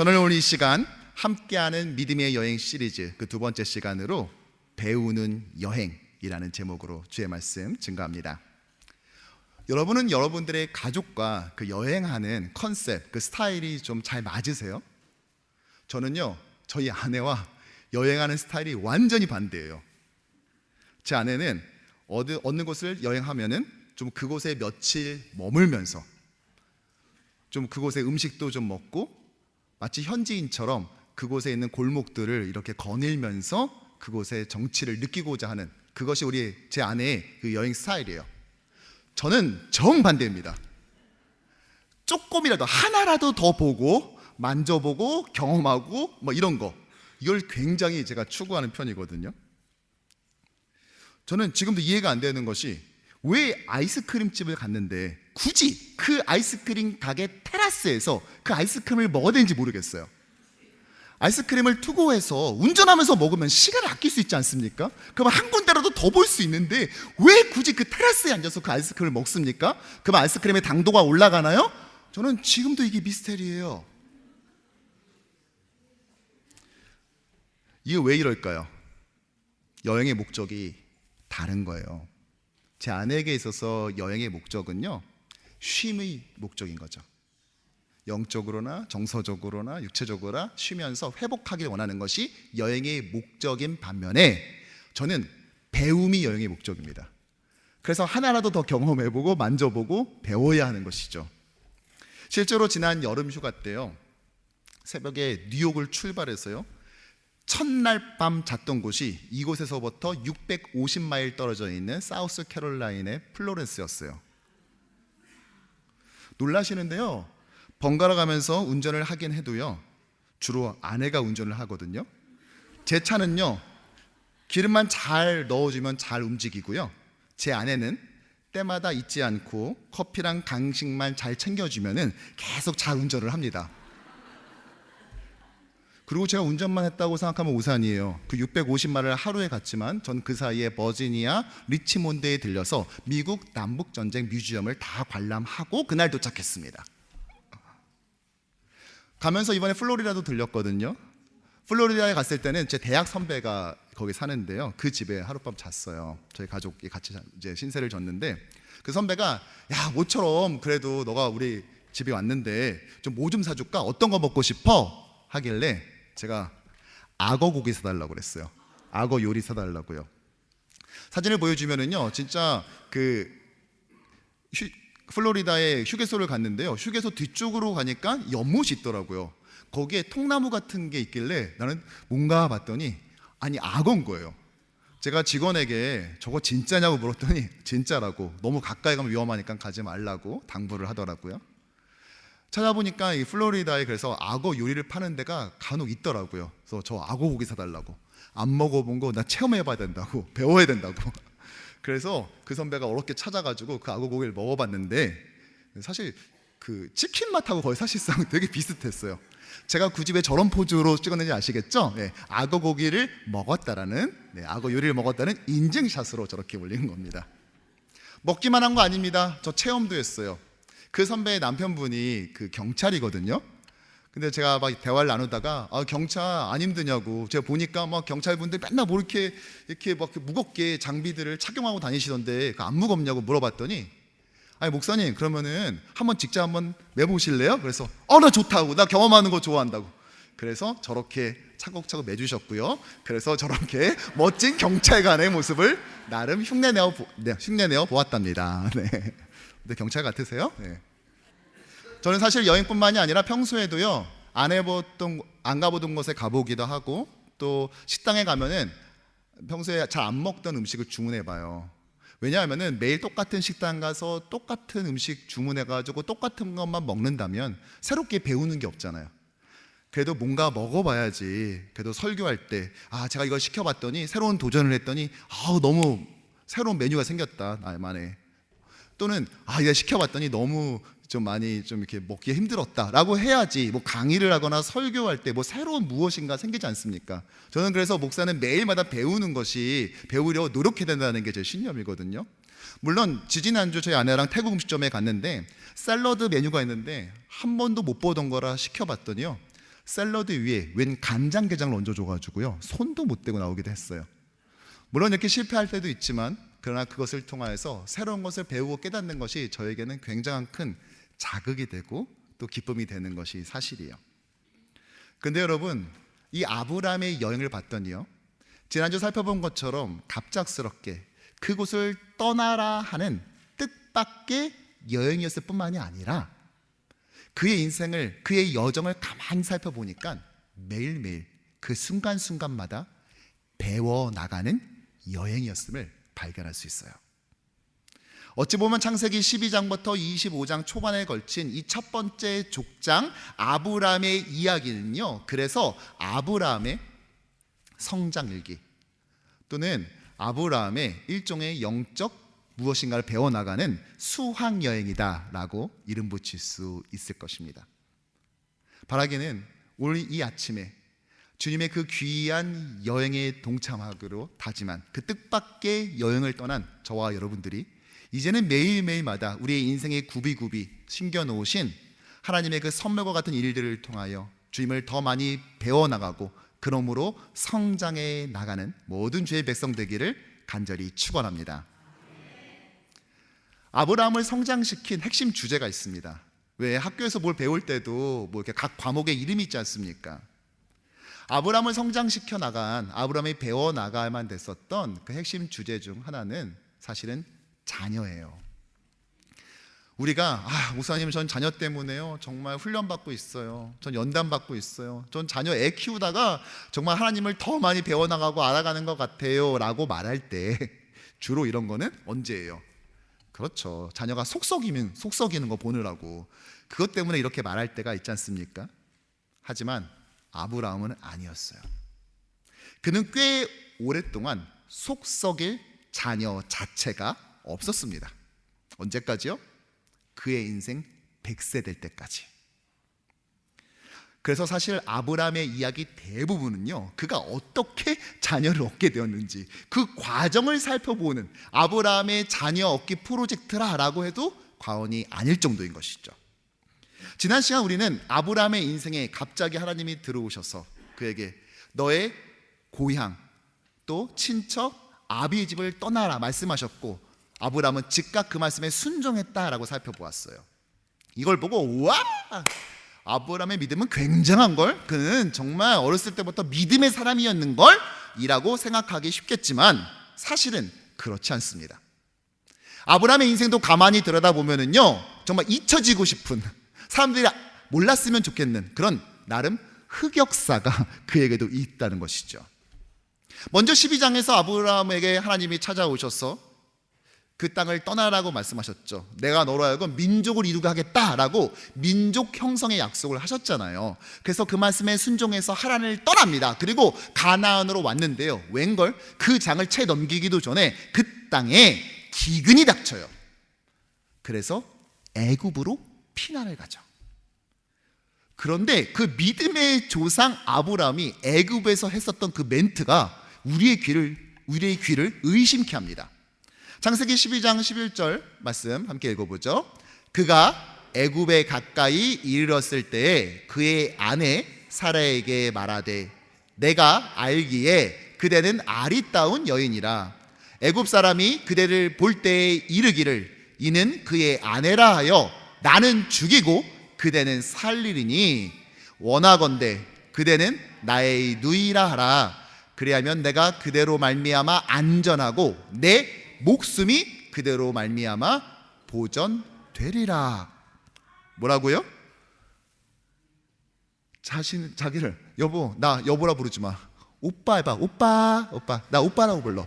저는 오늘 이 시간 함께하는 믿음의 여행 시리즈 그 두 번째 시간으로 배우는 여행이라는 제목으로 주의 말씀 증거합니다. 여러분은 여러분들의 가족과 그 여행하는 컨셉, 그 스타일이 좀 잘 맞으세요? 저는요, 저희 아내와 여행하는 스타일이 완전히 반대예요. 제 아내는 어느 곳을 여행하면은 좀 그곳에 며칠 머물면서 좀 그곳의 음식도 좀 먹고 마치 현지인처럼 그곳에 있는 골목들을 이렇게 거닐면서 그곳의 정치를 느끼고자 하는, 그것이 제 아내의 그 여행 스타일이에요. 저는 정반대입니다. 조금이라도 하나라도 더 보고 만져보고 경험하고 뭐 이런 거, 이걸 굉장히 제가 추구하는 편이거든요. 저는 지금도 이해가 안 되는 것이, 왜 아이스크림 집을 갔는데 굳이 그 아이스크림 가게 테라스에서 그 아이스크림을 먹어야 되는지 모르겠어요. 아이스크림을 투고해서 운전하면서 먹으면 시간을 아낄 수 있지 않습니까? 그럼 한 군데라도 더 볼 수 있는데 왜 굳이 그 테라스에 앉아서 그 아이스크림을 먹습니까? 그럼 아이스크림의 당도가 올라가나요? 저는 지금도 이게 미스테리예요. 이게 왜 이럴까요? 여행의 목적이 다른 거예요. 제 아내에게 있어서 여행의 목적은요, 쉼의 목적인 거죠. 영적으로나 정서적으로나 육체적으로나 쉬면서 회복하길 원하는 것이 여행의 목적인 반면에, 저는 배움이 여행의 목적입니다. 그래서 하나라도 더 경험해보고 만져보고 배워야 하는 것이죠. 실제로 지난 여름 휴가 때요, 새벽에 뉴욕을 출발해서요, 첫날 밤 잤던 곳이 이곳에서부터 650마일 떨어져 있는 사우스 캐롤라인의 플로렌스였어요. 놀라시는데요, 번갈아 가면서 운전을 하긴 해도요, 주로 아내가 운전을 하거든요. 제 차는요, 기름만 잘 넣어주면 잘 움직이고요, 제 아내는 때마다 잊지 않고 커피랑 간식만 잘 챙겨주면은 계속 잘 운전을 합니다. 그리고 제가 운전만 했다고 생각하면 오산이에요. 그 650마일을 하루에 갔지만 전 그 사이에 버지니아 리치몬드에 들려서 미국 남북전쟁 뮤지엄을 다 관람하고 그날 도착했습니다. 가면서 이번에 플로리다도 들렸거든요. 플로리다에 갔을 때는 제 대학 선배가 거기 사는데요, 그 집에 하룻밤 잤어요. 저희 가족이 같이 이제 신세를 졌는데, 그 선배가, 야, 모처럼 그래도 너가 우리 집에 왔는데 좀 뭐 좀 사줄까? 어떤 거 먹고 싶어? 하길래 제가 악어 고기 사달라고 그랬어요. 악어 요리 사달라고요. 사진을 보여주면은요, 진짜 플로리다에 휴게소를 갔는데요, 휴게소 뒤쪽으로 가니까 연못이 있더라고요. 거기에 통나무 같은 게 있길래 나는 뭔가 봤더니, 아니, 악어인 거예요. 제가 직원에게 저거 진짜냐고 물었더니 진짜라고, 너무 가까이 가면 위험하니까 가지 말라고 당부를 하더라고요. 찾아보니까 이 플로리다에 그래서 악어 요리를 파는 데가 간혹 있더라고요. 그래서 저 악어 고기 사달라고, 안 먹어본 거 나 체험해봐야 된다고, 배워야 된다고. 그래서 그 선배가 어렵게 찾아가지고 그 악어 고기를 먹어봤는데, 사실 그 치킨 맛하고 거의 사실상 되게 비슷했어요. 제가 굳이 왜 저런 포즈로 찍었는지 아시겠죠? 네, 악어 고기를 먹었다라는, 악어 요리를 먹었다는 인증샷으로 저렇게 올린 겁니다. 먹기만 한 거 아닙니다. 저 체험도 했어요. 그 선배의 남편분이 그 경찰이거든요. 근데 제가 막 대화를 나누다가, 경찰 안 힘드냐고, 제가 보니까 막 경찰분들 맨날 뭐 이렇게 막 무겁게 장비들을 착용하고 다니시던데 안 무겁냐고 물어봤더니, 아니 목사님, 그러면은 한번 직접 한번 매보실래요? 그래서 나 좋다고, 나 경험하는 거 좋아한다고. 그래서 저렇게 차곡차곡 매주셨고요. 그래서 저렇게 멋진 경찰관의 모습을 나름 흉내내어 보았답니다. 네. 근데 경찰 같으세요? 네. 저는 사실 여행뿐만이 아니라 평소에도요, 안 가보던 곳에 가보기도 하고, 또 식당에 가면은 평소에 잘 안 먹던 음식을 주문해봐요. 왜냐하면은 매일 똑같은 식당 가서 똑같은 음식 주문해가지고 똑같은 것만 먹는다면 새롭게 배우는 게 없잖아요. 그래도 뭔가 먹어봐야지. 그래도 설교할 때, 제가 이걸 시켜봤더니 새로운 도전을 했더니 너무 새로운 메뉴가 생겼다, 나만의. 또는 이거 시켜봤더니 너무 좀 많이 좀 이렇게 먹기 힘들었다라고 해야지, 뭐 강의를 하거나 설교할 때 뭐 새로운 무엇인가 생기지 않습니까? 저는 그래서 목사는 매일마다 배우려 노력해야 된다는 게 제 신념이거든요. 물론 지지난주 저희 아내랑 태국 음식점에 갔는데 샐러드 메뉴가 있는데 한 번도 못 보던 거라 시켜봤더니요, 샐러드 위에 웬 간장게장을 얹어줘가지고요, 손도 못 대고 나오기도 했어요. 물론 이렇게 실패할 때도 있지만, 그러나 그것을 통하여서 새로운 것을 배우고 깨닫는 것이 저에게는 굉장한 큰 자극이 되고 또 기쁨이 되는 것이 사실이에요. 근데 여러분, 이 아브라함의 여행을 봤더니요, 지난주 살펴본 것처럼 갑작스럽게 그곳을 떠나라 하는 뜻밖의 여행이었을 뿐만이 아니라 그의 인생을, 그의 여정을 가만히 살펴보니까 매일매일 그 순간순간마다 배워나가는 여행이었음을 발견할 수 있어요. 어찌 보면 창세기 12장부터 25장 초반에 걸친 이 첫 번째 족장 아브라함의 이야기는요, 그래서 아브라함의 성장일기 또는 아브라함의 일종의 영적 무엇인가를 배워나가는 수학여행이다라고 이름 붙일 수 있을 것입니다. 바라기는 오늘 이 아침에 주님의 그 귀한 여행에 동참하기로 다짐한 그 뜻밖의 여행을 떠난 저와 여러분들이 이제는 매일매일마다 우리의 인생의 굽이굽이 숨겨놓으신 하나님의 그 선물과 같은 일들을 통하여 주님을 더 많이 배워나가고 그러므로 성장해 나가는 모든 주의 백성 되기를 간절히 축원합니다. 아브라함을 성장시킨 핵심 주제가 있습니다. 왜 학교에서 뭘 배울 때도 뭐 이렇게 각 과목에 이름이 있지 않습니까? 아브라함을 성장시켜 나간, 아브라함이 배워 나가야만 됐었던 그 핵심 주제 중 하나는 사실은 자녀예요. 우리가 목사님, 전 자녀 때문에요 정말 훈련받고 있어요, 전 연단받고 있어요, 전 자녀 애 키우다가 정말 하나님을 더 많이 배워나가고 알아가는 것 같아요 라고 말할 때 주로 이런 거는 언제예요? 그렇죠, 자녀가 속썩이는 거 보느라고 그것 때문에 이렇게 말할 때가 있지 않습니까? 하지만 아브라함은 아니었어요. 그는 꽤 오랫동안 속썩일 자녀 자체가 없었습니다. 언제까지요? 그의 인생 100세 될 때까지. 그래서 사실 아브라함의 이야기 대부분은요, 그가 어떻게 자녀를 얻게 되었는지 그 과정을 살펴보는 아브라함의 자녀 얻기 프로젝트라고 해도 과언이 아닐 정도인 것이죠. 지난 시간 우리는 아브라함의 인생에 갑자기 하나님이 들어오셔서 그에게 너의 고향 또 친척 아비의 집을 떠나라 말씀하셨고, 아브라함은 즉각 그 말씀에 순종했다라고 살펴보았어요. 이걸 보고 와, 아브라함의 믿음은 굉장한걸, 그는 정말 어렸을 때부터 믿음의 사람이었는걸 이라고 생각하기 쉽겠지만 사실은 그렇지 않습니다. 아브라함의 인생도 가만히 들여다보면은요, 정말 잊혀지고 싶은, 사람들이 몰랐으면 좋겠는 그런 나름 흑역사가 그에게도 있다는 것이죠. 먼저 12장에서 아브라함에게 하나님이 찾아오셔서 그 땅을 떠나라고 말씀하셨죠. 내가 너로 하여금 민족을 이루게 하겠다라고 민족 형성의 약속을 하셨잖아요. 그래서 그 말씀에 순종해서 하란을 떠납니다. 그리고 가나안으로 왔는데요, 웬걸 그 장을 채 넘기기도 전에 그 땅에 기근이 닥쳐요. 그래서 애굽으로 피난을 가죠. 그런데 그 믿음의 조상 아브라함이 애굽에서 했었던 그 멘트가 우리의 귀를 의심케 합니다. 창세기 12장 11절 말씀 함께 읽어보죠. 그가 애굽에 가까이 이르렀을 때에 그의 아내 사라에게 말하되 내가 알기에 그대는 아리따운 여인이라. 애굽 사람이 그대를 볼 때에 이르기를 이는 그의 아내라 하여 나는 죽이고 그대는 살리리니 원하건대 그대는 나의 누이라 하라. 그리하면 내가 그대로 말미암아 안전하고 내 목숨이 그대로 말미암아 보전되리라. 뭐라고요? 자기를 나 여보라 부르지 마. 오빠 해봐. 오빠. 나 오빠라고 불러.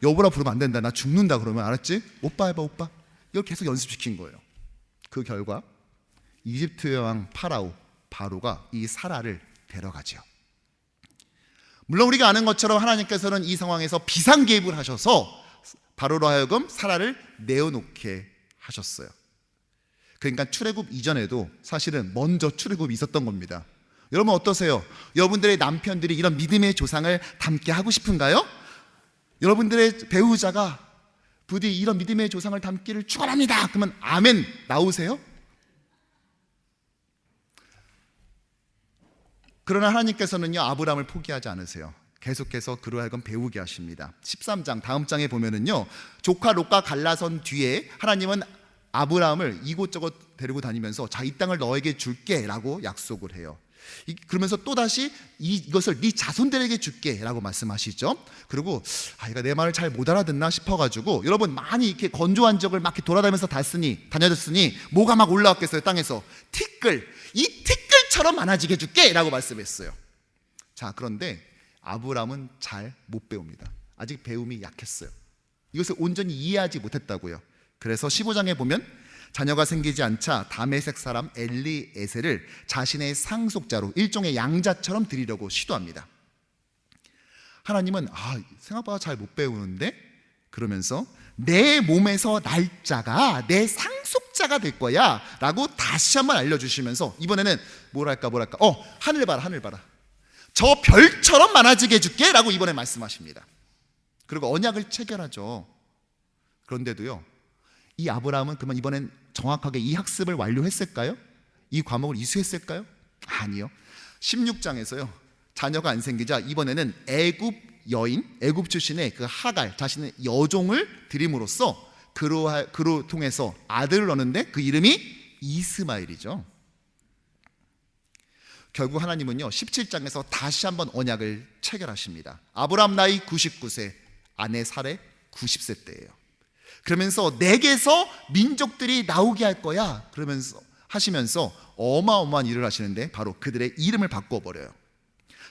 여보라 부르면 안 된다. 나 죽는다 그러면, 알았지? 오빠 해봐. 오빠. 이걸 계속 연습시킨 거예요. 그 결과 이집트 왕 바로가 이 사라를 데려가죠. 물론 우리가 아는 것처럼 하나님께서는 이 상황에서 비상개입을 하셔서 바로로 하여금 사라를 내어놓게 하셨어요. 그러니까 출애굽 이전에도 사실은 먼저 출애굽이 있었던 겁니다. 여러분 어떠세요? 여러분들의 남편들이 이런 믿음의 조상을 닮게 하고 싶은가요? 여러분들의 배우자가 부디 이런 믿음의 조상을 닮기를 축원합니다. 그러면 아멘 나오세요? 그러나 하나님께서는요, 아브라함을 포기하지 않으세요. 계속해서 그로 하여금 배우게 하십니다. 13장 다음 장에 보면은요, 조카 롯과 갈라선 뒤에 하나님은 아브라함을 이곳저곳 데리고 다니면서 자, 이 땅을 너에게 줄게 라고 약속을 해요. 그러면서 또다시 이것을 네 자손들에게 줄게 라고 말씀하시죠. 그리고 이가 내 말을 잘 못 알아듣나 싶어가지고, 여러분 많이 이렇게 건조한 지역을 막 이렇게 돌아다니면서 다녔으니 뭐가 막 올라왔겠어요. 땅에서 이 티끌처럼 많아지게 줄게 라고 말씀했어요. 자, 그런데 아브라함은 잘 못 배웁니다. 아직 배움이 약했어요. 이것을 온전히 이해하지 못했다고요. 그래서 15장에 보면 자녀가 생기지 않자 다메섹 사람 엘리에셀을 자신의 상속자로, 일종의 양자처럼 드리려고 시도합니다. 하나님은 생각보다 잘 못 배우는데, 그러면서 내 몸에서 날짜가 내 상속자가 될 거야 라고 다시 한번 알려주시면서, 이번에는 뭐랄까 하늘 봐라 저 별처럼 많아지게 해줄게 라고 이번에 말씀하십니다. 그리고 언약을 체결하죠. 그런데도요, 이 아브라함은 그러면 이번엔 정확하게 이 학습을 완료했을까요? 이 과목을 이수했을까요? 아니요. 16장에서요, 자녀가 안 생기자 이번에는 애굽 출신의 그 하갈, 자신의 여종을 드림으로써 그로 통해서 아들을 얻는데 그 이름이 이스마엘이죠. 결국 하나님은요, 17장에서 다시 한번 언약을 체결하십니다. 아브라함 나이 99세, 아내 사레 90세 때예요. 그러면서 내게서 민족들이 나오게 할 거야 그러면서 하시면서 어마어마한 일을 하시는데, 바로 그들의 이름을 바꿔버려요.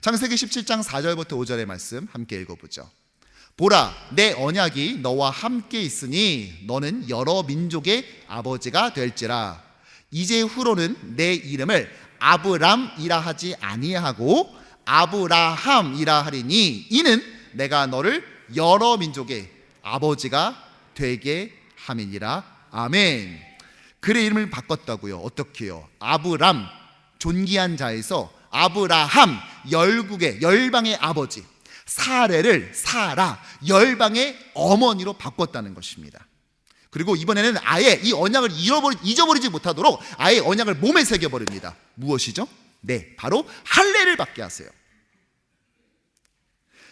창세기 17장 4절부터 5절의 말씀 함께 읽어보죠. 보라, 내 언약이 너와 함께 있으니 너는 여러 민족의 아버지가 될지라. 이제 후로는 내 이름을 아브람이라 하지 아니하고 아브라함이라 하리니, 이는 내가 너를 여러 민족의 아버지가 되게 함이니라. 아멘. 그의 이름을 바꿨다고요. 어떻게요? 아브람, 존귀한 자에서 아브라함, 열방의 아버지, 사레를 사라, 열방의 어머니로 바꿨다는 것입니다. 그리고 이번에는 아예 이 언약을 잊어버리지 못하도록 아예 언약을 몸에 새겨버립니다. 무엇이죠? 네, 바로 할례를 받게 하세요.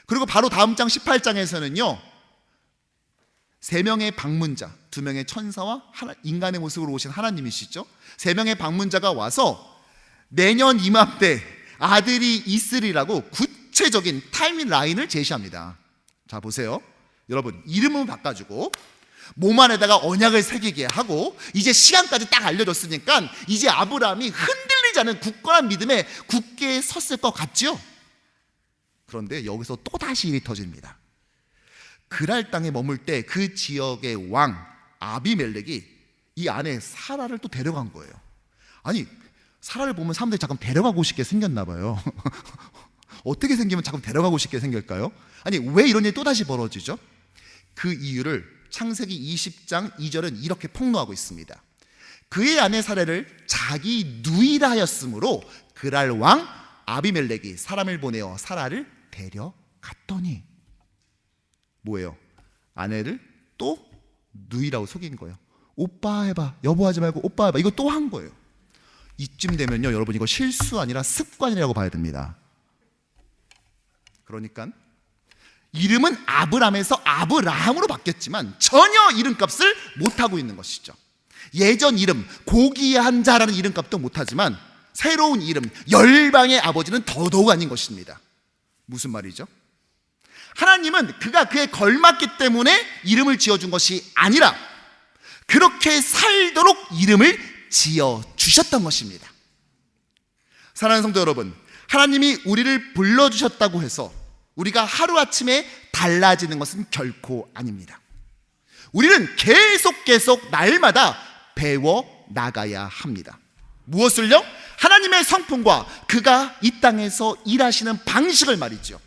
그리고 바로 다음 장 18장에서는요, 3명의 방문자, 2명의 천사와 인간의 모습으로 오신 하나님이시죠. 3명의 방문자가 와서 내년 이맘때 아들이 있으리라고 구체적인 타임라인을 제시합니다. 자, 보세요. 여러분, 이름은 바꿔주고 몸 안에다가 언약을 새기게 하고, 이제 시간까지 딱 알려줬으니까 이제 아브라함이 흔들리지 않은 굳건한 믿음에 굳게 섰을 것 같죠. 그런데 여기서 또다시 일이 터집니다. 그랄 땅에 머물 때 그 지역의 왕 아비멜렉이 이 아내 사라를 또 데려간 거예요. 아니, 사라를 보면 사람들이 잠깐 데려가고 싶게 생겼나 봐요. 어떻게 생기면 잠깐 데려가고 싶게 생길까요? 아니, 왜 이런 일이 또다시 벌어지죠? 그 이유를 창세기 20장 2절은 이렇게 폭로하고 있습니다. 그의 아내 사라를 자기 누이라 하였으므로 그랄 왕 아비멜렉이 사람을 보내어 사라를 데려갔더니, 뭐예요? 아내를 또 누이라고 속인 거예요. 오빠 해봐, 여보 하지 말고 오빠 해봐, 이거 또 한 거예요. 이쯤 되면요, 여러분, 이거 실수 아니라 습관이라고 봐야 됩니다. 그러니까 이름은 아브람에서 아브라함으로 바뀌었지만 전혀 이름값을 못하고 있는 것이죠. 예전 이름 고귀한 자라는 이름값도 못하지만 새로운 이름 열방의 아버지는 더더욱 아닌 것입니다. 무슨 말이죠? 하나님은 그가 그에 걸맞기 때문에 이름을 지어준 것이 아니라 그렇게 살도록 이름을 지어주셨던 것입니다. 사랑하는 성도 여러분, 하나님이 우리를 불러주셨다고 해서 우리가 하루아침에 달라지는 것은 결코 아닙니다. 우리는 계속 날마다 배워 나가야 합니다. 무엇을요? 하나님의 성품과 그가 이 땅에서 일하시는 방식을 말이죠.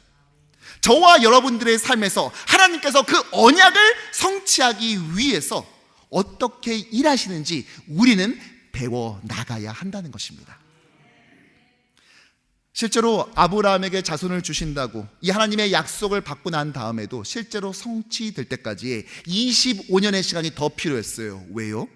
저와 여러분들의 삶에서 하나님께서 그 언약을 성취하기 위해서 어떻게 일하시는지 우리는 배워 나가야 한다는 것입니다. 실제로 아브라함에게 자손을 주신다고 이 하나님의 약속을 받고 난 다음에도 실제로 성취될 때까지 25년의 시간이 더 필요했어요. 왜요?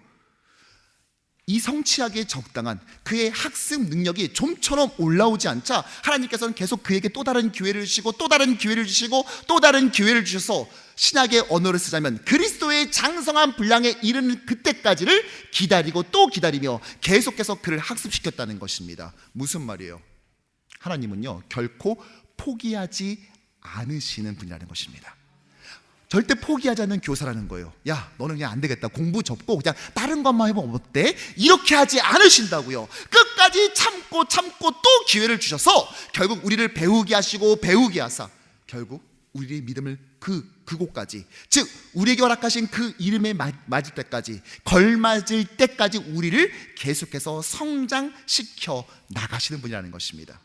이 성취하기에 적당한 그의 학습 능력이 좀처럼 올라오지 않자 하나님께서는 계속 그에게 또 다른 기회를 주시고 또 다른 기회를 주시고 또 다른 기회를 주셔서 신학의 언어를 쓰자면 그리스도의 장성한 분량에 이르는 그때까지를 기다리고 또 기다리며 계속해서 그를 학습시켰다는 것입니다. 무슨 말이에요? 하나님은요 결코 포기하지 않으시는 분이라는 것입니다. 절대 포기하지 않는 교사라는 거예요. 야, 너는 그냥 안 되겠다. 공부 접고 그냥 다른 것만 해보면 어때? 이렇게 하지 않으신다고요. 끝까지 참고 또 기회를 주셔서 결국 우리를 배우게 하시고 배우게 하사 결국 우리의 믿음을 그곳까지, 즉 우리에게 허락하신 그 이름에 맞을 때까지, 걸맞을 때까지 우리를 계속해서 성장시켜 나가시는 분이라는 것입니다.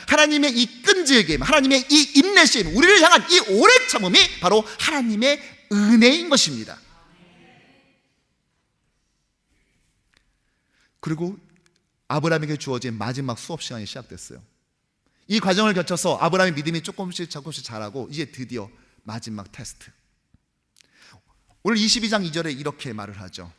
하나님의 이 끈질김, 하나님의 이 인내심, 우리를 향한 이 오래 참음이 바로 하나님의 은혜인 것입니다. 그리고 아브라함에게 주어진 마지막 수업 시간이 시작됐어요. 이 과정을 거쳐서 아브라함의 믿음이 조금씩 자라고 이제 드디어 마지막 테스트. 오늘 22장 2절에 이렇게 말을 하죠.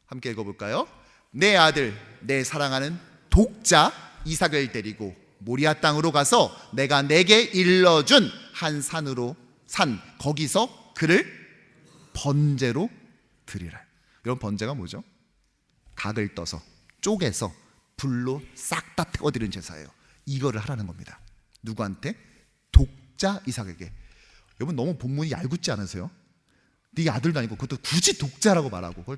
함께 읽어볼까요? 내 아들, 내 사랑하는 독자 이삭을 데리고 모리아 땅으로 가서 내가 내게 일러준 한 산 거기서 그를 번제로 드리라. 이런 번제가 뭐죠? 각을 떠서 쪼개서 불로 싹 다 태워드리는 제사예요. 이거를 하라는 겁니다. 누구한테? 독자 이삭에게. 여러분 너무 본문이 얄궂지 않으세요? 네 아들도 아니고 그것도 굳이 독자라고 말하고 그걸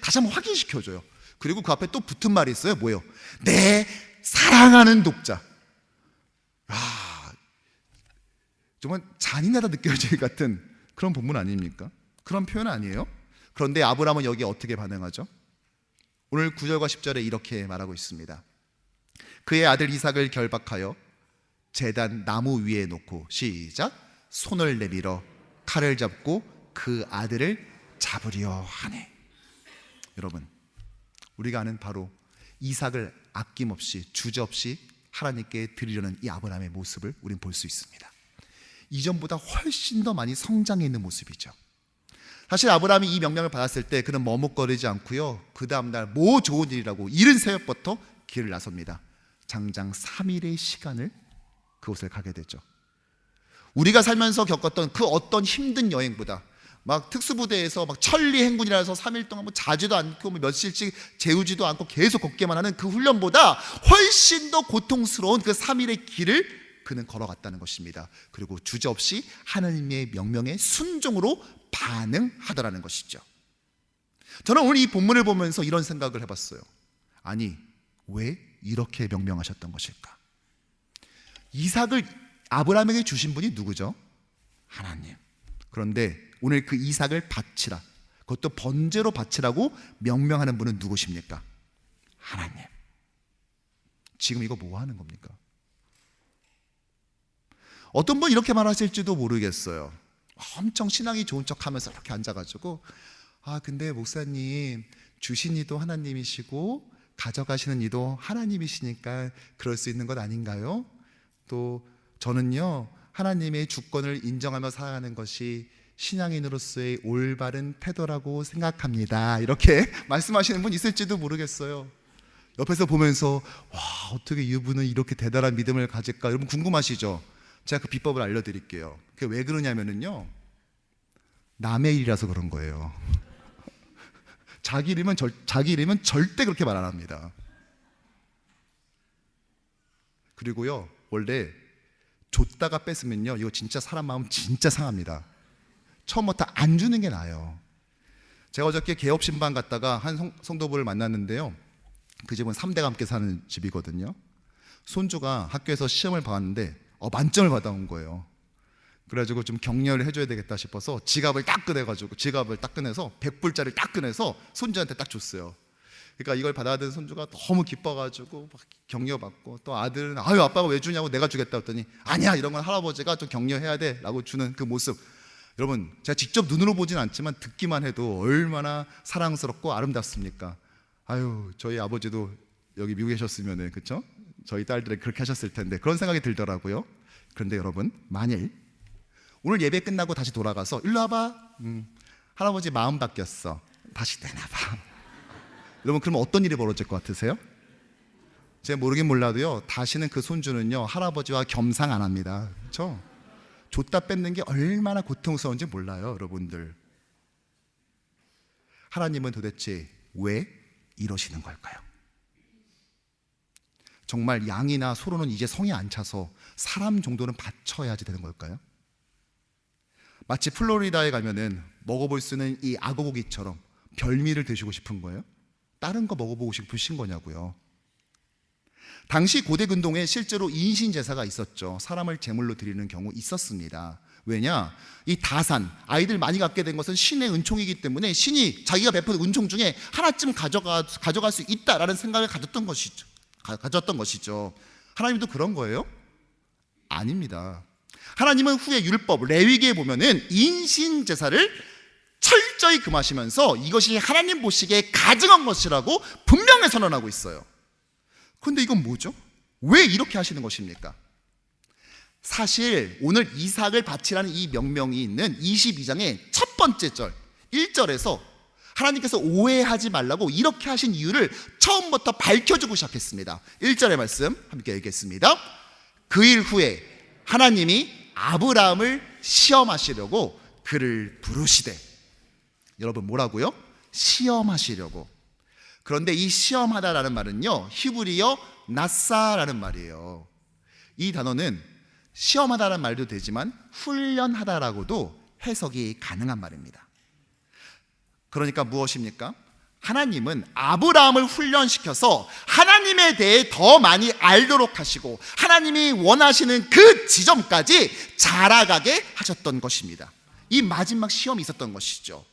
다시 한번 확인시켜줘요. 그리고 그 앞에 또 붙은 말이 있어요. 뭐예요? 내 사랑하는 독자. 정말 잔인하다 느껴질 같은 그런 본문 아닙니까? 그런 표현 아니에요? 그런데 아브라함은 여기에 어떻게 반응하죠? 오늘 9절과 10절에 이렇게 말하고 있습니다. 그의 아들 이삭을 결박하여 제단 나무 위에 놓고 시작 손을 내밀어 칼을 잡고 그 아들을 잡으려 하네. 여러분 우리가 아는 바로 이삭을 아낌없이 주저없이 하나님께 드리려는 이 아브라함의 모습을 우리는 볼 수 있습니다. 이전보다 훨씬 더 많이 성장해 있는 모습이죠. 사실 아브라함이 이 명령을 받았을 때 그는 머뭇거리지 않고요, 그 다음날 뭐 좋은 일이라고 이른 새벽부터 길을 나섭니다. 장장 3일의 시간을 그곳을 가게 되죠. 우리가 살면서 겪었던 그 어떤 힘든 여행보다 막 특수부대에서 막 천리 행군이라서 3일 동안 뭐 자지도 않고 뭐 며칠씩 재우지도 않고 계속 걷기만 하는 그 훈련보다 훨씬 더 고통스러운 그 3일의 길을 그는 걸어갔다는 것입니다. 그리고 주저없이 하나님의 명령에 순종으로 반응하더라는 것이죠. 저는 오늘 이 본문을 보면서 이런 생각을 해봤어요. 아니 왜 이렇게 명령하셨던 것일까? 이삭을 아브라함에게 주신 분이 누구죠? 하나님. 그런데 오늘 그 이삭을 바치라, 그것도 번제로 바치라고 명령하는 분은 누구십니까? 하나님. 지금 이거 뭐 하는 겁니까? 어떤 분 이렇게 말하실지도 모르겠어요. 엄청 신앙이 좋은 척 하면서 이렇게 앉아가지고 근데 목사님 주신 이도 하나님이시고 가져가시는 이도 하나님이시니까 그럴 수 있는 것 아닌가요? 또 저는요 하나님의 주권을 인정하며 살아가는 것이 신앙인으로서의 올바른 태도라고 생각합니다. 이렇게 말씀하시는 분 있을지도 모르겠어요. 옆에서 보면서 와 어떻게 이분은 이렇게 대단한 믿음을 가질까? 여러분 궁금하시죠? 제가 그 비법을 알려드릴게요. 그게 왜 그러냐면요 남의 일이라서 그런 거예요. 자기 일이면 절대 그렇게 말 안 합니다. 그리고요 원래 줬다가 뺏으면요 이거 진짜 사람 마음 진짜 상합니다. 처음부터 안 주는 게 나아요. 제가 어저께 개업신방 갔다가 한 성도부를 만났는데요, 그 집은 3대가 함께 사는 집이거든요. 손주가 학교에서 시험을 봤는데 만점을 받아온 거예요. 그래가지고 좀 격려를 해줘야 되겠다 싶어서 지갑을 딱 꺼내서 100불짜리를 딱 꺼내서 손주한테 딱 줬어요. 그러니까 이걸 받아든 손주가 너무 기뻐가지고 막 격려받고, 또 아들은 아유 아빠가 왜 주냐고 내가 주겠다 했더니 아니야 이런 건 할아버지가 좀 격려해야 돼 라고 주는 그 모습, 여러분 제가 직접 눈으로 보진 않지만 듣기만 해도 얼마나 사랑스럽고 아름답습니까? 아유 저희 아버지도 여기 미국에 계셨으면은 그쵸? 저희 딸들이 그렇게 하셨을 텐데 그런 생각이 들더라고요. 그런데 여러분 만일 오늘 예배 끝나고 다시 돌아가서 일로 와봐, 할아버지 마음 바뀌었어, 다시 내놔봐. 여러분, 그러면 어떤 일이 벌어질 것 같으세요? 제가 모르긴 몰라도요, 다시는 그 손주는요 할아버지와 겸상 안 합니다. 그렇죠? 줬다 뺏는 게 얼마나 고통스러운지 몰라요, 여러분들. 하나님은 도대체 왜 이러시는 걸까요? 정말 양이나 소로는 이제 성에 안 차서 사람 정도는 바쳐야지 되는 걸까요? 마치 플로리다에 가면은 먹어볼 수 있는 이 악어고기처럼 별미를 드시고 싶은 거예요? 다른 거 먹어보고 싶으신 거냐고요. 당시 고대 근동에 실제로 인신 제사가 있었죠. 사람을 제물로 드리는 경우 있었습니다. 왜냐? 이 다산, 아이들 많이 갖게 된 것은 신의 은총이기 때문에 신이 자기가 베푼 은총 중에 하나쯤 가져갈 수 있다라는 생각을 가졌던 것이죠. 하나님도 그런 거예요? 아닙니다. 하나님은 후에 율법 레위기에 보면은 인신 제사를 철저히 금하시면서 이것이 하나님 보시기에 가증한 것이라고 분명히 선언하고 있어요. 그런데 이건 뭐죠? 왜 이렇게 하시는 것입니까? 사실 오늘 이삭을 바치라는 이 명령이 있는 22장의 첫 번째 절 1절에서 하나님께서 오해하지 말라고 이렇게 하신 이유를 처음부터 밝혀주고 시작했습니다. 1절의 말씀 함께 읽겠습니다. 그 일 후에 하나님이 아브라함을 시험하시려고 그를 부르시되. 여러분, 뭐라고요? 시험하시려고. 그런데 이 시험하다라는 말은요 히브리어 나사라는 말이에요. 이 단어는 시험하다라는 말도 되지만 훈련하다라고도 해석이 가능한 말입니다. 그러니까 무엇입니까? 하나님은 아브라함을 훈련시켜서 하나님에 대해 더 많이 알도록 하시고 하나님이 원하시는 그 지점까지 자라가게 하셨던 것입니다. 이 마지막 시험이 있었던 것이죠.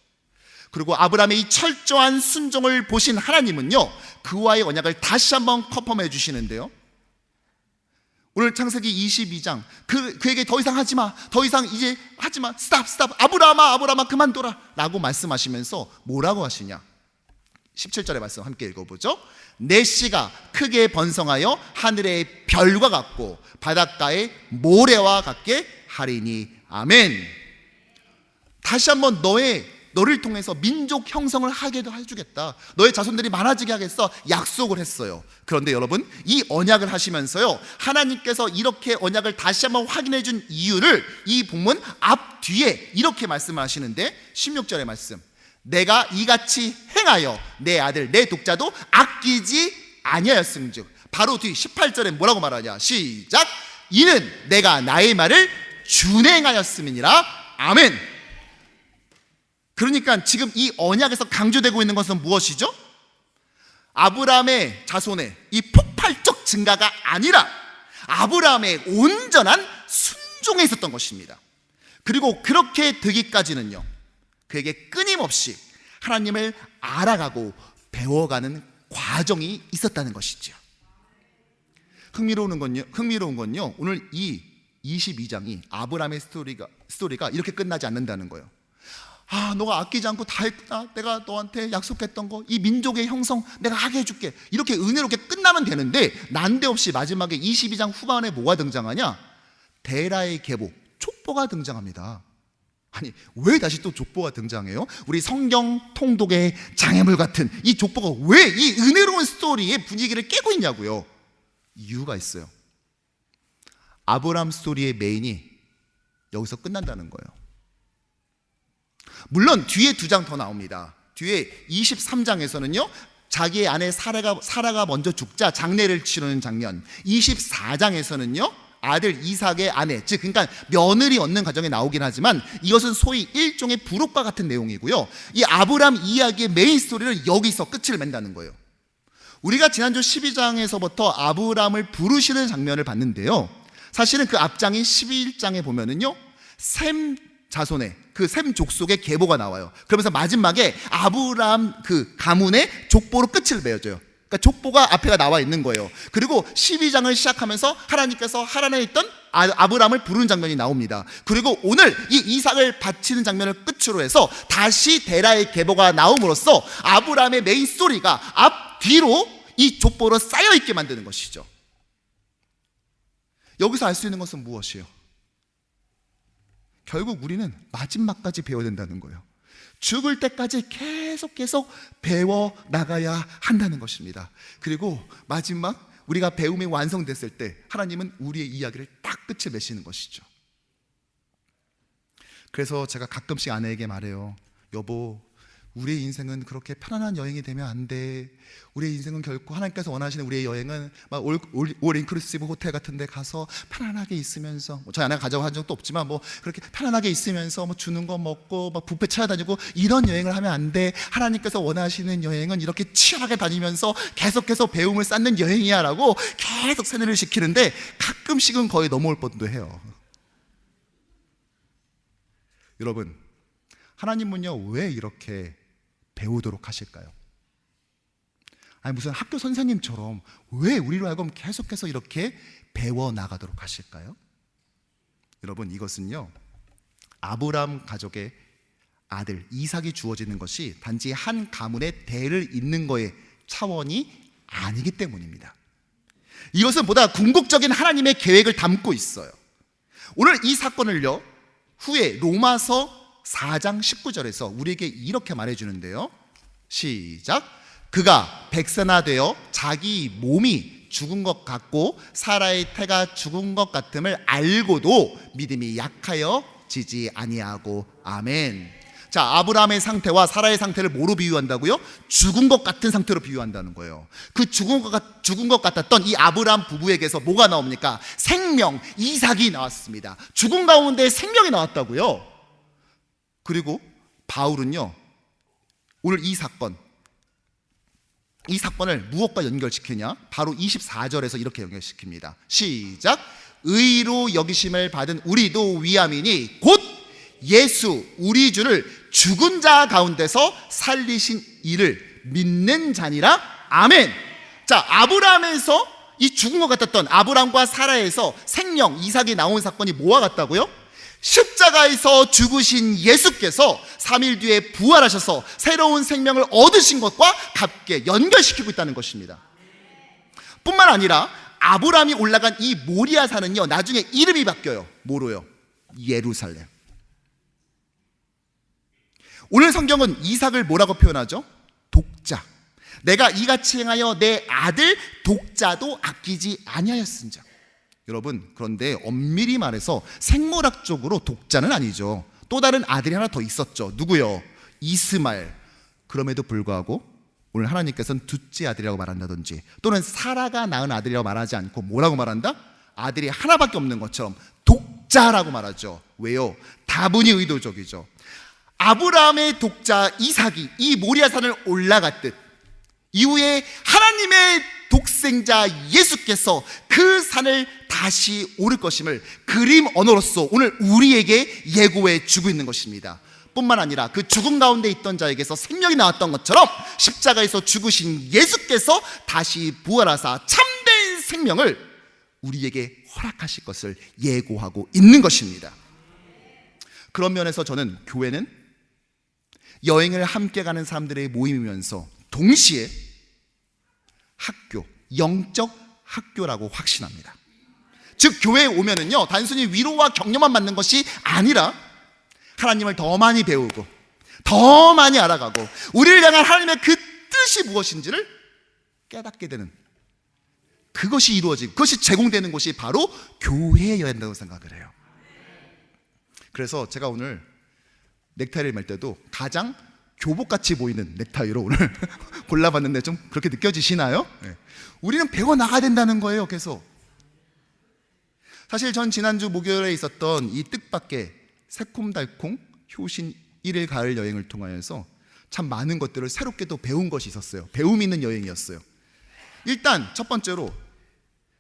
그리고 아브라함의 이 철저한 순종을 보신 하나님은요 그와의 언약을 다시 한번 컨펌해 주시는데요, 오늘 창세기 22장 그에게 더 이상 하지마, 더 이상 이제 하지마, 스탑, 아브라함아 그만둬라 라고 말씀하시면서 뭐라고 하시냐? 17절의 말씀 함께 읽어보죠. 내 씨가 크게 번성하여 하늘의 별과 같고 바닷가의 모래와 같게 하리니 아멘. 다시 한번 너를 통해서 민족 형성을 하게도 해주겠다, 너의 자손들이 많아지게 하겠어 약속을 했어요. 그런데 여러분, 이 언약을 하시면서요 하나님께서 이렇게 언약을 다시 한번 확인해 준 이유를 이 본문 앞뒤에 이렇게 말씀을 하시는데 16절의 말씀, 내가 이같이 행하여 내 아들 내 독자도 아끼지 아니하였음즉. 바로 뒤 18절에 뭐라고 말하냐? 시작. 이는 내가 나의 말을 준행하였음이니라 아멘. 그러니까 지금 이 언약에서 강조되고 있는 것은 무엇이죠? 아브라함의 자손의 이 폭발적 증가가 아니라 아브라함의 온전한 순종에 있었던 것입니다. 그리고 그렇게 되기까지는요 그에게 끊임없이 하나님을 알아가고 배워가는 과정이 있었다는 것이죠. 흥미로운 건요 오늘 이 22장이 아브라함의 스토리가 이렇게 끝나지 않는다는 거예요. 너가 아끼지 않고 다 했구나, 내가 너한테 약속했던 거, 이 민족의 형성 내가 하게 해줄게, 이렇게 은혜롭게 끝나면 되는데 난데없이 마지막에 22장 후반에 뭐가 등장하냐? 데라의 계보, 족보가 등장합니다. 아니, 왜 다시 또 족보가 등장해요? 우리 성경 통독의 장애물 같은 이 족보가 왜 이 은혜로운 스토리의 분위기를 깨고 있냐고요? 이유가 있어요. 아브라함 스토리의 메인이 여기서 끝난다는 거예요. 물론 뒤에 2장 더 나옵니다. 뒤에 23장에서는요 자기의 아내 사라가 먼저 죽자 장례를 치르는 장면, 24장에서는요 아들 이삭의 아내, 즉 그러니까 며느리 얻는 과정에 나오긴 하지만 이것은 소위 일종의 부록과 같은 내용이고요, 이 아브라함 이야기의 메인 스토리를 여기서 끝을 맺는다는 거예요. 우리가 지난주 12장에서부터 아브라함을 부르시는 장면을 봤는데요, 사실은 그 앞장인 11장에 보면은요 셈 자손의 그 셈 족속의 계보가 나와요. 그러면서 마지막에 아브라함 그 가문의 족보로 끝을 맺어줘요. 그러니까 족보가 앞에가 나와 있는 거예요. 그리고 12장을 시작하면서 하나님께서 하란에 있던 아브라함을 부르는 장면이 나옵니다. 그리고 오늘 이 이삭을 바치는 장면을 끝으로 해서 다시 데라의 계보가 나옴으로써 아브라함의 메인 스토리가 앞뒤로 이 족보로 쌓여있게 만드는 것이죠. 여기서 알 수 있는 것은 무엇이에요? 결국 우리는 마지막까지 배워야 된다는 거예요. 죽을 때까지 계속 계속 배워 나가야 한다는 것입니다. 그리고 마지막 우리가 배움이 완성됐을 때 하나님은 우리의 이야기를 딱 끝을 맺히는 것이죠. 그래서 제가 가끔씩 아내에게 말해요. 여보, 우리의 인생은 그렇게 편안한 여행이 되면 안 돼. 우리의 인생은 결코 하나님께서 원하시는 우리의 여행은 막 올 인클루시브 호텔 같은 데 가서 편안하게 있으면서, 저희 아내가 가져간 적도 없지만 그렇게 편안하게 있으면서 주는 거 먹고 막 뷔페 찾아다니고 이런 여행을 하면 안 돼. 하나님께서 원하시는 여행은 이렇게 치열하게 다니면서 계속해서 배움을 쌓는 여행이야 라고 계속 세뇌를 시키는데 가끔씩은 거의 넘어올 뻔도 해요. 여러분, 하나님은요 왜 이렇게 배우도록 하실까요? 아니 무슨 학교 선생님처럼 왜 우리로 하여금 계속해서 이렇게 배워나가도록 하실까요? 여러분, 이것은요 아브라함 가족의 아들 이삭이 주어지는 것이 단지 한 가문의 대를 잇는 거의 차원이 아니기 때문입니다. 이것은 보다 궁극적인 하나님의 계획을 담고 있어요. 오늘 이 사건을요 후에 로마서 4장 19절에서 우리에게 이렇게 말해주는데요. 시작. 그가 백세나되어 자기 몸이 죽은 것 같고 사라의 태가 죽은 것 같음을 알고도 믿음이 약하여 지지 아니하고. 아멘. 자, 아브라함의 상태와 사라의 상태를 뭐로 비유한다고요? 죽은 것 같은 상태로 비유한다는 거예요. 그 죽은 것 같았던 이 아브라함 부부에게서 뭐가 나옵니까? 생명, 이삭이 나왔습니다. 죽은 가운데 생명이 나왔다고요. 그리고 바울은요 오늘 이 사건을 무엇과 연결시키냐? 바로 24절에서 이렇게 연결시킵니다. 시작. 의로 여기심을 받은 우리도 위함이니 곧 예수 우리 주를 죽은 자 가운데서 살리신 이를 믿는 자니라. 아멘. 자, 아브라함에서 이 죽은 것 같았던 아브라함과 사라에서 생명 이삭이 나온 사건이 뭐와 같다고요? 십자가에서 죽으신 예수께서 3일 뒤에 부활하셔서 새로운 생명을 얻으신 것과 같게 연결시키고 있다는 것입니다. 뿐만 아니라 아브라함이 올라간 이 모리아 산은요 나중에 이름이 바뀌어요. 뭐로요? 예루살렘. 오늘 성경은 이삭을 뭐라고 표현하죠? 독자. 내가 이같이 행하여 내 아들 독자도 아끼지 아니하였은즉. 여러분, 그런데 엄밀히 말해서 생물학적으로 독자는 아니죠. 또 다른 아들이 하나 더 있었죠. 누구요? 이스마엘. 그럼에도 불구하고 오늘 하나님께서는 둘째 아들이라고 말한다든지 또는 사라가 낳은 아들이라고 말하지 않고 뭐라고 말한다? 아들이 하나밖에 없는 것처럼 독자라고 말하죠. 왜요? 다분히 의도적이죠. 아브라함의 독자 이삭이 이 모리아산을 올라갔듯 이후에 하나님의 독생자 예수께서 그 산을 다시 오를 것임을 그림 언어로서 오늘 우리에게 예고해 주고 있는 것입니다. 뿐만 아니라 그 죽음 가운데 있던 자에게서 생명이 나왔던 것처럼 십자가에서 죽으신 예수께서 다시 부활하사 참된 생명을 우리에게 허락하실 것을 예고하고 있는 것입니다. 그런 면에서 저는 교회는 여행을 함께 가는 사람들의 모임이면서 동시에 학교, 영적 학교라고 확신합니다. 즉 교회에 오면은요 단순히 위로와 격려만 받는 것이 아니라 하나님을 더 많이 배우고 더 많이 알아가고 우리를 향한 하나님의 그 뜻이 무엇인지를 깨닫게 되는, 그것이 이루어지고 그것이 제공되는 곳이 바로 교회여야 한다고 생각을 해요. 그래서 제가 오늘 넥타이를 맬 때도 가장 교복같이 보이는 넥타이로 오늘 골라봤는데 좀 그렇게 느껴지시나요? 네. 우리는 배워나가야 된다는 거예요. 계속. 사실 전 지난주 목요일에 있었던 이 뜻밖의 새콤달콤 효신 1일 가을 여행을 통하여서 참 많은 것들을 새롭게도 배운 것이 있었어요. 배움 있는 여행이었어요. 일단 첫 번째로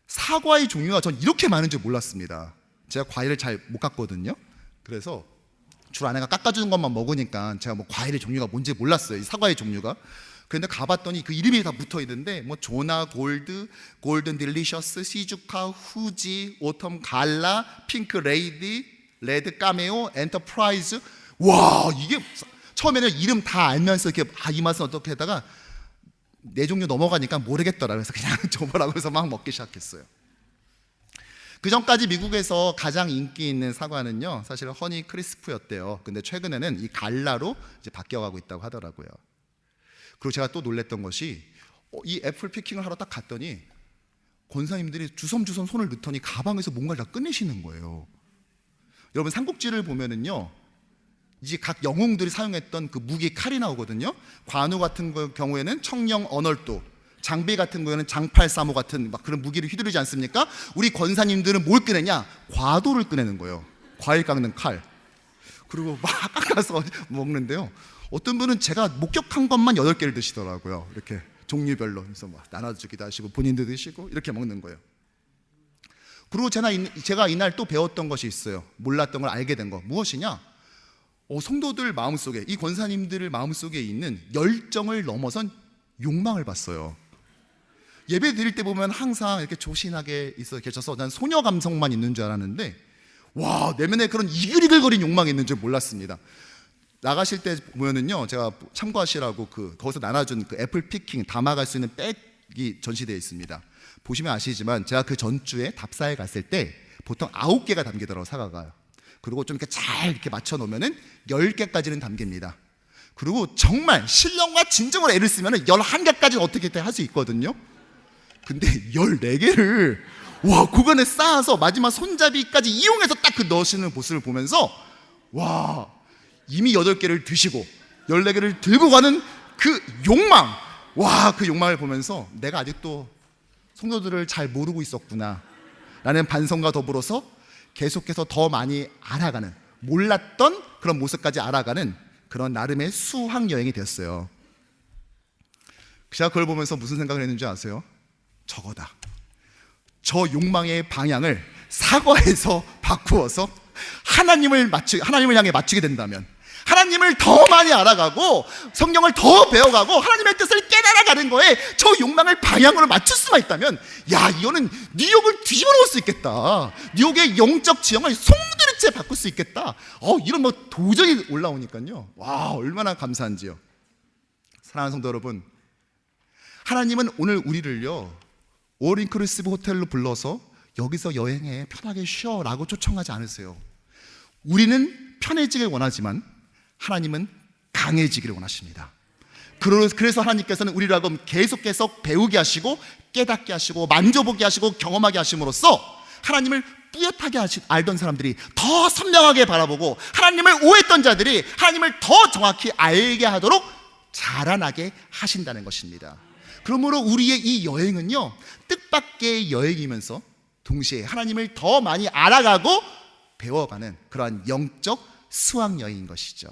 사과의 종류가 전 이렇게 많은 줄 몰랐습니다. 제가 과일을 잘 못 깎거든요. 그래서 주로 아내가 깎아주는 것만 먹으니까 제가 뭐 과일의 종류가 뭔지 몰랐어요. 이 사과의 종류가. 그런데 가봤더니 그 이름이 다 붙어 있는데 뭐 조나 골드, 골든 딜리셔스, 시주카, 후지, 오텀 갈라, 핑크 레이디, 레드 까메오, 엔터프라이즈. 와, 이게 처음에는 이름 다 알면서 이렇게 이 맛은 어떻게 하다가 네 종류 넘어가니까 모르겠더라. 그래서 그냥 줘보라고 해서 막 먹기 시작했어요. 그 전까지 미국에서 가장 인기 있는 사과는요 사실 허니 크리스프였대요. 근데 최근에는 이 갈라로 이제 바뀌어가고 있다고 하더라고요. 그리고 제가 또 놀랬던 것이 이 애플 피킹을 하러 딱 갔더니 권사님들이 주섬주섬 손을 넣더니 가방에서 뭔가를 다 꺼내시는 거예요. 여러분 삼국지를 보면은요, 이제 각 영웅들이 사용했던 그 무기 칼이 나오거든요. 관우 같은 경우에는 청령 언얼도, 장비 같은 경우에는 장팔사모 같은 막 그런 무기를 휘두르지 않습니까? 우리 권사님들은 뭘 꺼내냐? 과도를 꺼내는 거예요. 과일 깎는 칼. 그리고 막 깎아서 먹는데요, 어떤 분은 제가 목격한 것만 8개를 드시더라고요. 이렇게 종류별로. 그래서 막 나눠주기도 하시고 본인도 드시고 이렇게 먹는 거예요. 그리고 제가 이날 또 배웠던 것이 있어요. 몰랐던 걸 알게 된 거. 무엇이냐? 성도들 마음속에, 이 권사님들 마음속에 있는 열정을 넘어선 욕망을 봤어요. 예배 드릴 때 보면 항상 이렇게 조신하게 있어 계셔서 난 소녀 감성만 있는 줄 알았는데, 와, 내면에 그런 이글이글거린 욕망이 있는 줄 몰랐습니다. 나가실 때 보면은요, 제가 참고하시라고 거기서 나눠준 그 애플 피킹 담아갈 수 있는 백이 전시되어 있습니다. 보시면 아시지만 제가 그 전주에 답사에 갔을 때 보통 9개가 담기더라고요, 사과가. 그리고 좀 이렇게 잘 이렇게 맞춰 놓으면은 10개까지는 담깁니다. 그리고 정말 신령과 진정으로 애를 쓰면은 11개까지는 어떻게 할 수 있거든요. 근데 14개를 고간에 쌓아서 마지막 손잡이까지 이용해서 딱 그 넣으시는 모습을 보면서, 와, 이미 8개를 드시고 14개를 들고 가는 그 욕망, 그 욕망을 보면서 내가 아직도 성도들을 잘 모르고 있었구나 라는 반성과 더불어서 계속해서 더 많이 알아가는, 몰랐던 그런 모습까지 알아가는 그런 나름의 수학여행이 되었어요. 제가 그걸 보면서 무슨 생각을 했는지 아세요? 저거다. 저 욕망의 방향을 사과해서 바꾸어서 하나님을 향해 맞추게 된다면, 하나님을 더 많이 알아가고 성경을 더 배워가고 하나님의 뜻을 깨달아가는 거에 저 욕망을 방향으로 맞출 수만 있다면, 이거는 뉴욕을 뒤집어 놓을 수 있겠다. 뉴욕의 영적 지형을 송두리째 바꿀 수 있겠다. 이런 도전이 올라오니까요, 얼마나 감사한지요. 사랑하는 성도 여러분, 하나님은 오늘 우리를요, 올인클루시브 호텔로 불러서 여기서 여행해, 편하게 쉬어라고 초청하지 않으세요. 우리는 편해지길 원하지만 하나님은 강해지기를 원하십니다. 그래서 하나님께서는 우리를 하여금 계속해서 배우게 하시고 깨닫게 하시고 만져보게 하시고 경험하게 하심으로써 하나님을 뿌옇하게 알던 사람들이 더 선명하게 바라보고, 하나님을 오해했던 자들이 하나님을 더 정확히 알게 하도록 자라나게 하신다는 것입니다. 그러므로 우리의 이 여행은요, 뜻밖의 여행이면서 동시에 하나님을 더 많이 알아가고 배워가는 그러한 영적 수학여행인 것이죠.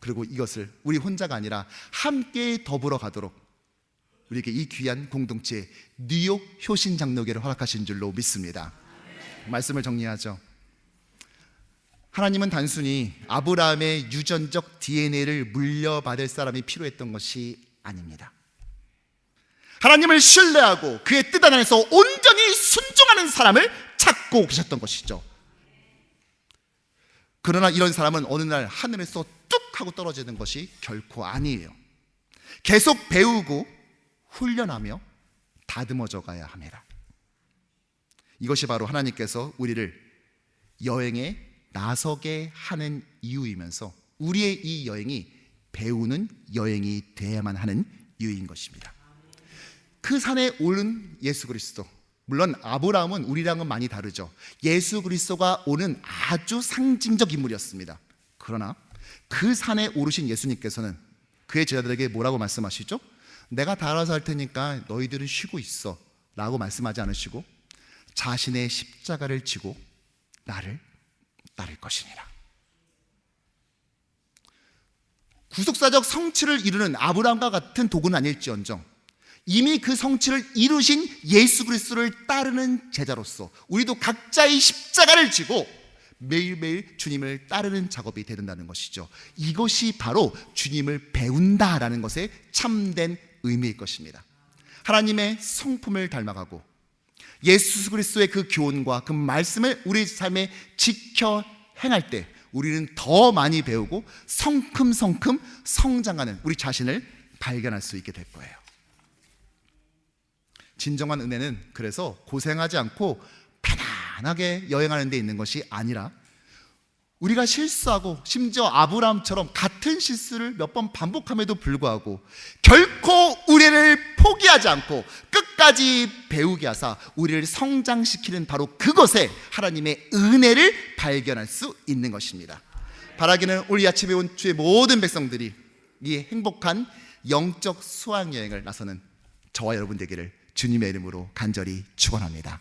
그리고 이것을 우리 혼자가 아니라 함께 더불어 가도록 우리에게 이 귀한 공동체 뉴욕 효신 장로교를 허락하신 줄로 믿습니다. 말씀을 정리하죠. 하나님은 단순히 아브라함의 유전적 DNA를 물려받을 사람이 필요했던 것이 아닙니다. 하나님을 신뢰하고 그의 뜻 안에서 온전히 순종하는 사람을 찾고 계셨던 것이죠. 그러나 이런 사람은 어느 날 하늘에서 뚝 하고 떨어지는 것이 결코 아니에요. 계속 배우고 훈련하며 다듬어져 가야 합니다. 이것이 바로 하나님께서 우리를 여행에 나서게 하는 이유이면서 우리의 이 여행이 배우는 여행이 돼야만 하는 이유인 것입니다. 그 산에 오른 예수 그리스도, 물론 아브라함은 우리랑은 많이 다르죠. 예수 그리스도가 오는 아주 상징적 인물이었습니다. 그러나 그 산에 오르신 예수님께서는 그의 제자들에게 뭐라고 말씀하시죠? 내가 다 알아서 할 테니까 너희들은 쉬고 있어 라고 말씀하지 않으시고 자신의 십자가를 지고 나를 따를 것이니라. 구속사적 성취를 이루는 아브라함과 같은 도구는 아닐지언정 이미 그 성취를 이루신 예수 그리스도를 따르는 제자로서 우리도 각자의 십자가를 지고 매일매일 주님을 따르는 작업이 되는다는 것이죠. 이것이 바로 주님을 배운다라는 것의 참된 의미일 것입니다. 하나님의 성품을 닮아가고 예수 그리스도의 그 교훈과 그 말씀을 우리 삶에 지켜 행할 때 우리는 더 많이 배우고 성큼성큼 성장하는 우리 자신을 발견할 수 있게 될 거예요. 진정한 은혜는 그래서 고생하지 않고 편안하게 여행하는 데 있는 것이 아니라 우리가 실수하고 심지어 아브라함처럼 같은 실수를 몇 번 반복함에도 불구하고 결코 우리를 포기하지 않고 끝까지 배우게 하사 우리를 성장시키는 바로 그것에 하나님의 은혜를 발견할 수 있는 것입니다. 바라기는 오늘 이 아침에 온 주의 모든 백성들이 이 행복한 영적 수학여행을 나서는 저와 여러분 되기를 주님의 이름으로 간절히 축원합니다.